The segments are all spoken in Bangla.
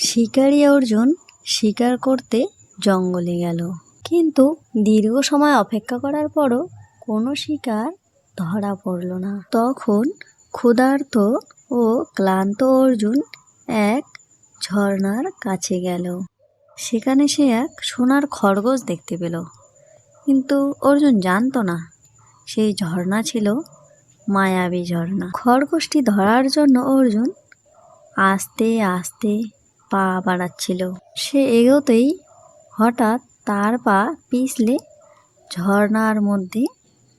শিকারী অর্জুন শিকার করতে জঙ্গলে গেল, কিন্তু দীর্ঘ সময় অপেক্ষা করার পরও কোনো শিকার ধরা পড়ল না। তখন ক্ষুধার্ত ও ক্লান্ত অর্জুন এক ঝর্ণার কাছে গেল। সেখানে সে এক সোনার খরগোশ দেখতে পেল, কিন্তু অর্জুন জানতো না সেই ঝর্ণা ছিল মায়াবী ঝর্ণা। খরগোশটি ধরার জন্য অর্জুন আস্তে আস্তে পা বাড়াচ্ছিল। সে এগোতেই হঠাৎ তার পা পিছলে ঝর্ণার মধ্যে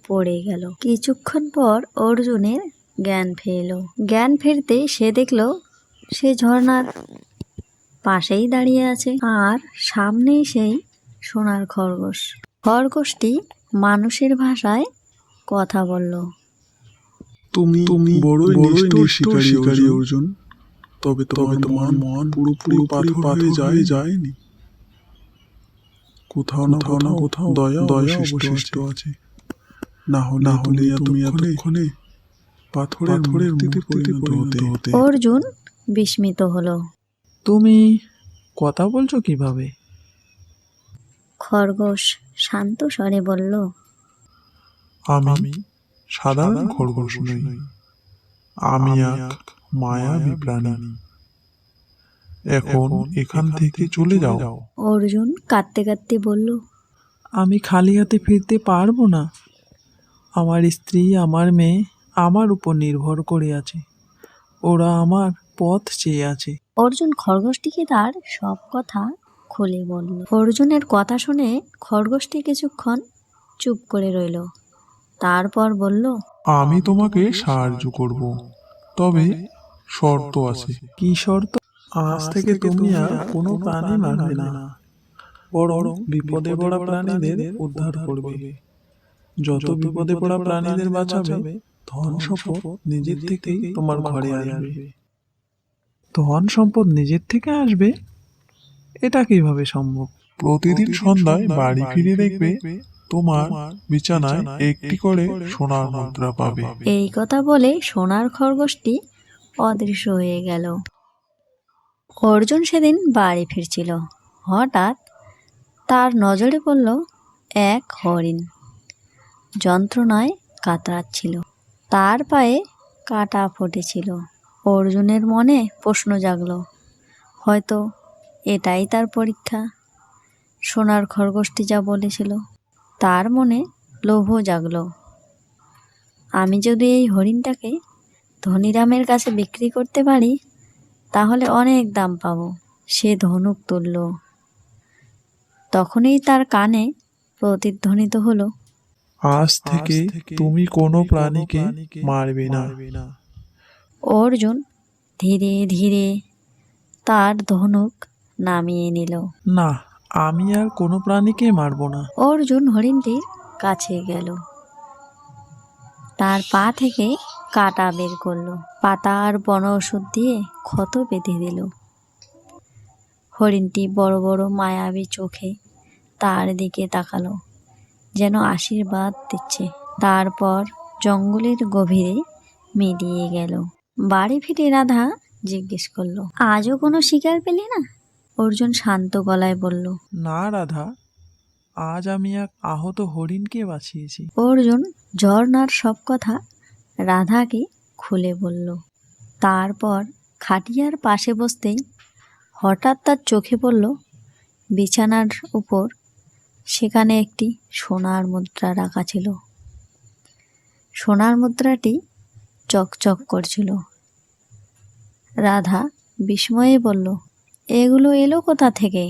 পড়ে গেল। কিছুক্ষণ পর অর্জুনের জ্ঞান ফিরল। জ্ঞান ফিরতে সে দেখল সে ঝর্ণার পাশেই দাঁড়িয়ে আছে, আর সামনেই সেই সোনার খরগোশ। খরগোশটি মানুষের ভাষায় কথা বলল। তুমি বড়ই নিষ্ঠুর শিকারী অর্জুন, তবে তোমার মন পুরোপুরি পাথর হয়ে যায়নি। কোথাও না কোথাও দয়া অবশিষ্ট আছে। না হলে তুমি এতক্ষণে পাথরের মূর্তিতে পরিণত হতে। অর্জুন বিস্মিত হলো। তুমি কথা বলছো কিভাবে? খরগোশ শান্ত স্বরে বলল, আমি সাধারণ খরগোশ নই, আমি এক মায়াবী প্রাণী। এখন এখান থেকে চলে যাও। অর্জুন কাঁদতে কাঁদতে বলল, আমি খালি হাতে ফিরতে পারবো না। আমার স্ত্রী, আমার মেয়ে আমার উপর নির্ভর করে আছে। ওরা আমার পথ চেয়ে আছে। অর্জুন খরগোশটিকে তার সব কথা খুলে বলল। অর্জুনের কথা শুনে খরগোশটি কিছুক্ষণ চুপ করে রইল, তারপর বলল, আমি তোমাকে সাহায্য করব, তবে শর্ত আছে। কি শর্ত? আজ থেকে তুমি আর কোনো প্রাণী মারবে না, বরং বিপদে পড়া প্রাণীদের উদ্ধার করবে। যত বিপদে পড়া প্রাণীদের বাঁচাবে, ধন সম্পদ নিজের থেকেই তোমার ঘরে আসবে। ধন সম্পদ নিজের থেকে আসবে? এটা কিভাবে সম্ভব? প্রতিদিন সন্ধ্যায় বাড়ি ফিরে দেখবে তোমার বিছানায় একটি করে সোনার মুদ্রা পাবে। এই কথা বলে সোনার খরগোশটি অদৃশ্য হয়ে গেল। অর্জুন সেদিন বাড়ি ফিরছিল। হঠাৎ তার নজরে পড়ল এক হরিণ যন্ত্রণায় কাতরাচ্ছিল। তার পায়ে কাটা ফুটেছিল। অর্জুনের মনে প্রশ্ন জাগল, হয়তো এটাই তার পরীক্ষা। সোনার খরগোশটি যা বলেছিল, তার মনে লোভ জাগল। আমি যদি এই হরিণটাকে ধনীরামের কাছে বিক্রি করতে পারি, তাহলে অনেক দাম পাবো। সে ধনুক তুলল। তখনই তার কানে প্রতিধ্বনিত হলো, আজ থেকে তুমি কোনো প্রাণীকে মারবে না। অর্জুন ধীরে ধীরে তার ধনুক নামিয়ে নিল। না, আমি আর কোনো প্রাণীকে মারবো না। অর্জুন হরিণটির কাছে গেল, তার পা থেকে কাটা বের করলো, পাতা আর বন ওষুধ দিয়ে ক্ষত বেঁধে দিল। হরিণটি বড় বড় মায়াবী চোখে তার দিকে তাকালো, যেন আশীর্বাদ দিচ্ছে। তারপর জঙ্গলের গভীরে মিলিয়ে গেল। বাড়ি ফিরে রাধা জিজ্ঞেস করলো, আজও কোনো শিকার পেলে না? অর্জুন শান্ত গলায় বলল, না রাধা, আজ আমি এক আহত হরিণকে বাঁচিয়েছি। অর্জুন ঝর্ণার সব কথা রাধাকে খুলে বলল। তারপর খাটিয়ার পাশে বসতেই হঠাৎ তার চোখে পড়ল বিছানার উপর, সেখানে একটি সোনার মুদ্রা রাখা ছিল। সোনার মুদ্রাটি চকচক করছিল। রাধা বিস্ময়ে বলল, এগুলো এলো কোথা থেকে?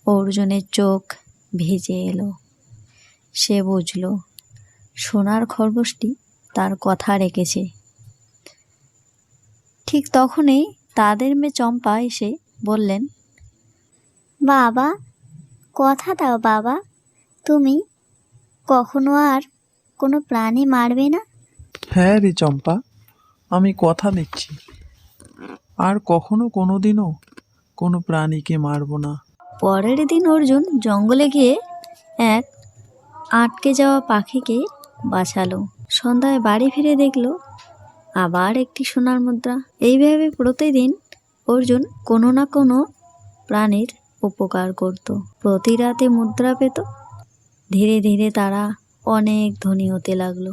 অর্জুনের চোখ ভিজে এলো। সে বুঝল সোনার খরগোশটি তার কথা রেখেছে। ঠিক তখনই তাদের মেয়ে চম্পা এসে বললেন, বাবা, কথা দাও বাবা, তুমি কখনো আর কোনো প্রাণী মারবে না। হ্যাঁ রে চম্পা, আমি কথা দিচ্ছি, আর কখনো কোনোদিনও কোনো প্রাণীকে মারবো না। পরের দিন অর্জুন জঙ্গলে গিয়ে এক আটকে যাওয়া পাখিকে বাঁচালো। সন্ধ্যায় বাড়ি ফিরে দেখলো আবার একটি সোনার মুদ্রা। এইভাবে প্রতিদিন অর্জুন কোনো না কোনো প্রাণীর উপকার করত। প্রতি রাতে মুদ্রা পেত। ধীরে ধীরে তারা অনেক ধনী হতে লাগলো।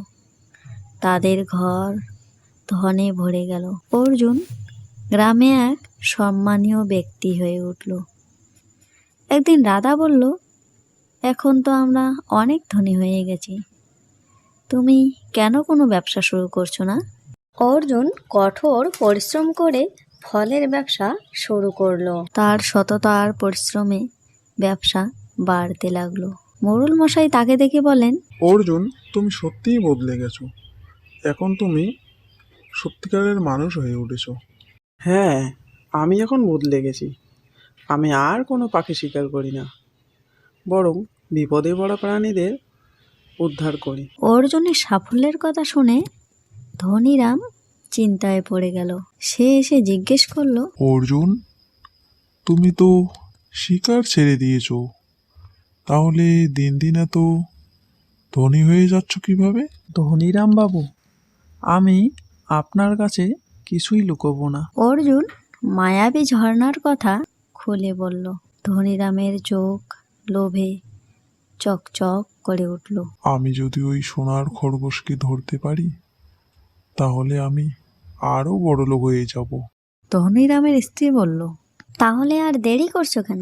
তাদের ঘর ধনে ভরে গেল। অর্জুন গ্রামে এক সম্মানীয় ব্যক্তি হয়ে উঠল। একদিন রাধা বলল, এখন তো আমরা অনেক ধনী হয়ে গেছি, তুমি কেন কোনো ব্যবসা শুরু করছো না? অর্জুন কঠোর পরিশ্রম করে ফলের ব্যবসা শুরু করলো। তার সততা আর পরিশ্রমে ব্যবসা বাড়তে লাগলো। মোড়ল মশাই তাকে দেখে বলেন, অর্জুন, তুমি সত্যিই বদলে গেছো। এখন তুমি সত্যিকারের মানুষ হয়ে উঠেছো। হ্যাঁ, আমি এখন বদলে গেছি। আমি আর কোনো পাখি শিকার করি না, বরং বিপদে পড়া প্রাণীদের উদ্ধার করি। অর্জুনের সাফল্যের কথা শুনে ধনীরাম চিন্তায় পড়ে গেল। সে এসে জিজ্ঞেস করলো, অর্জুন, তুমি তো শিকার ছেড়ে দিয়েছো, তাহলে দিন দিন এত ধনী হয়ে যাচ্ছ কিভাবে? ধনীরাম বাবু, আমি আপনার কাছে কিছুই লুকোবো না। অর্জুন মায়াবী ঝর্ণার কথা খুলে বলল। ধনীরামের চোখ লোভে চকচক করে উঠল। আমি যদি ওই সোনার খরগোশকে ধরতে পারি, তাহলে আমি আরো বড় লোক হয়ে যাব। ধনীরামের স্ত্রী বলল, তাহলে আর দেরি করছো কেন?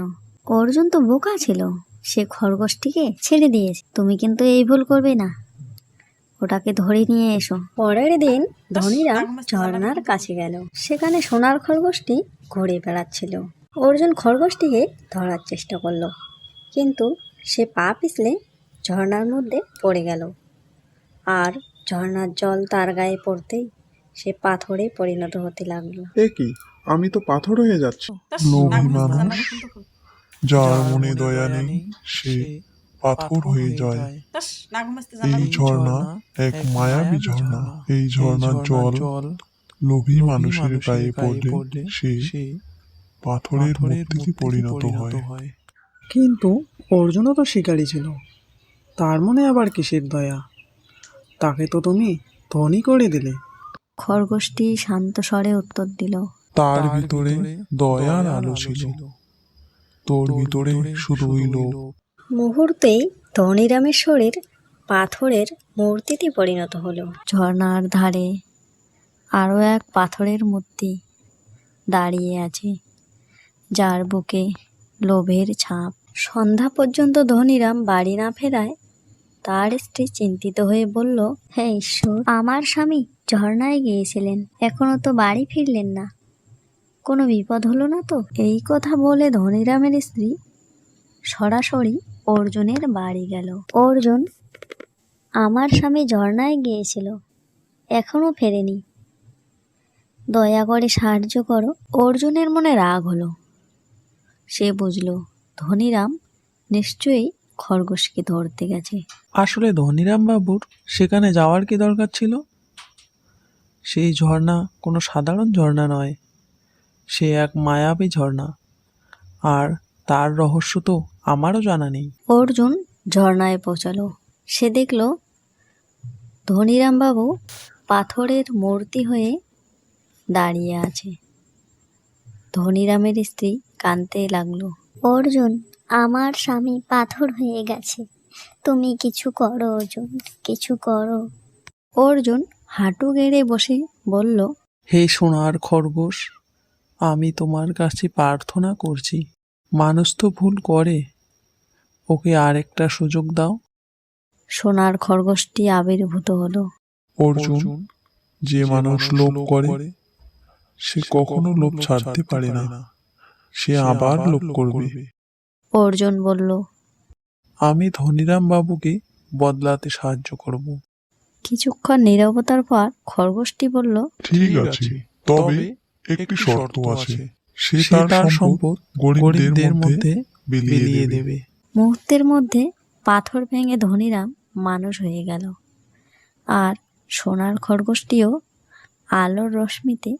অর্জুন তো বোকা ছিল, সে খরগোশটিকে ছেড়ে দিয়েছে। তুমি কিন্তু এই ভুল করবে না, ওটাকে ধরে নিয়ে এসো। পরের দিন ধনীরাম ঝর্ণার কাছে গেল। সেখানে সোনার খরগোশটি ঘুরে বেড়াচ্ছিল। অর্জুন খরগোশটিকে ধরার চেষ্টা করলো, কিন্তু সে পা পিছলে ঝর্ণার মধ্যে পড়ে গেল। আর ঝর্ণার জল তার গায়ে পড়তেই সে পাথরে পরিণত হতে লাগলো। এ কি, আমি তো পাথর হয়ে যাচ্ছি। লোভী মানুষ, যার মনে দয়া নেই সে পাথর হয়ে যায়। এই ঝর্ণা এক মায়াবী ঝর্ণা। এই ঝর্ণার জল লোভী মানুষের গায়ে পড়লে সে পাথরের মূর্তিতে পরিণত হয়। কিন্তু অর্জুনও তো শিকারী ছিল, তার মনে আবার কিসের দয়া? তাকে তো তুমি ধনী করে দিলে। খরগোশটি শান্ত স্বরে উত্তর দিল, তার ভিতরে দয়ার আলো ছিল, তোর ভিতরে শুধুই লোভ। মুহূর্তেই ধনীরামের শরীর পাথরের মূর্তিতে পরিণত হলো। ঝর্ণার ধারে আরও এক পাথরের মূর্তি দাঁড়িয়ে আছে, যার বুকে লোভের ছাপ। সন্ধ্যা পর্যন্ত ধনীরাম বাড়ি না ফেরায় তার স্ত্রী চিন্তিত হয়ে বলল, হে ঈশ্বর, আমার স্বামী ঝর্ণায় গিয়েছিলেন, এখনো তো বাড়ি ফিরলেন না, কোনো বিপদ হলো না তো? এই কথা বলে ধনীরামের স্ত্রী সরাসরি অর্জুনের বাড়ি গেল। অর্জুন, আমার স্বামী ঝর্ণায় গিয়েছিল, এখনো ফেরেনি, দয়া করে সাহায্য করো। অর্জুনের মনে রাগ হলো। সে বুঝল ধনীরাম নিশ্চয়ই খরগোশকে ধরতে গেছে। আসলে ধনীরাম বাবুর সেখানে যাওয়ার কি দরকার ছিল? সেই ঝর্ণা কোনো সাধারণ ঝর্ণা নয়, সে এক মায়াবী ঝর্ণা, আর তার রহস্য তো আমারও জানা নেই। অর্জুন ঝর্ণায় পৌঁছালো। সে দেখল ধনীরাম বাবু পাথরের মূর্তি হয়ে দাঁড়িয়ে আছে। ধনীরামের স্ত্রী কাঁদতে লাগলো, অর্জুন, আমার স্বামী পাথর হয়ে গেছে, তুমি কিছু করো অর্জুন, কিছু করো। অর্জুন হাঁটু গেড়ে বসে বলল, হে সোনার খরগোশ, আমি তোমার কাছে প্রার্থনা করছি, মানুষ তো ভুল করে, ওকে আরেকটা সুযোগ দাও। সোনার খরগোশটি আবির্ভূত হলো। অর্জুন, যে মানুষ লোভ করে সে কখনো লোভ ছাড়তে পারে না, সে আবার লোভ করবে। অর্জুন বলল, আমি ধনীরাম বাবুকে বদলাতে সাহায্য করব। কিছুক্ষণ নীরবতার পর খরগোশটি বলল, ঠিক আছে, তবে একটি শর্ত আছে, সে সে তার সম্পদ গরিবদের মধ্যে বিলিয়ে দেবে। মুহূর্তের মধ্যে পাথর ভেঙে ধনীরাম মানুষ হয়ে গেল। আর সোনার খরগোশটিও আলোর রশ্মিতে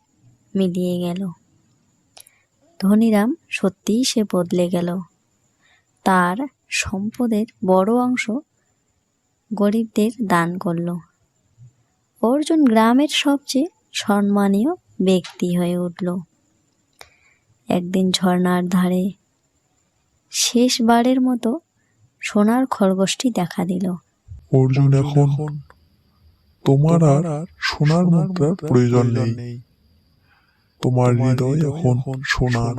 মিলিয়ে গেল। ধনীরাম সত্যিই সে বদলে গেল। তার সম্পদের বড় অংশ গরিবদের দান করল। অর্জুন গ্রামের সবচেয়ে সম্মানীয় ব্যক্তি হয়ে উঠল। একদিন ঝর্ণার ধারে শেষবারের মতো সোনার খরগোশটি দেখা দিল। অর্জুন, এখন তোমার আর সোনার মুদ্রার প্রয়োজন নেই, তোমার হৃদয় এখন সোনার।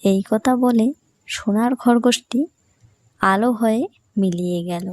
এই কথা বলে সোনার খরগোশটি আলো হয়ে মিলিয়ে গেল।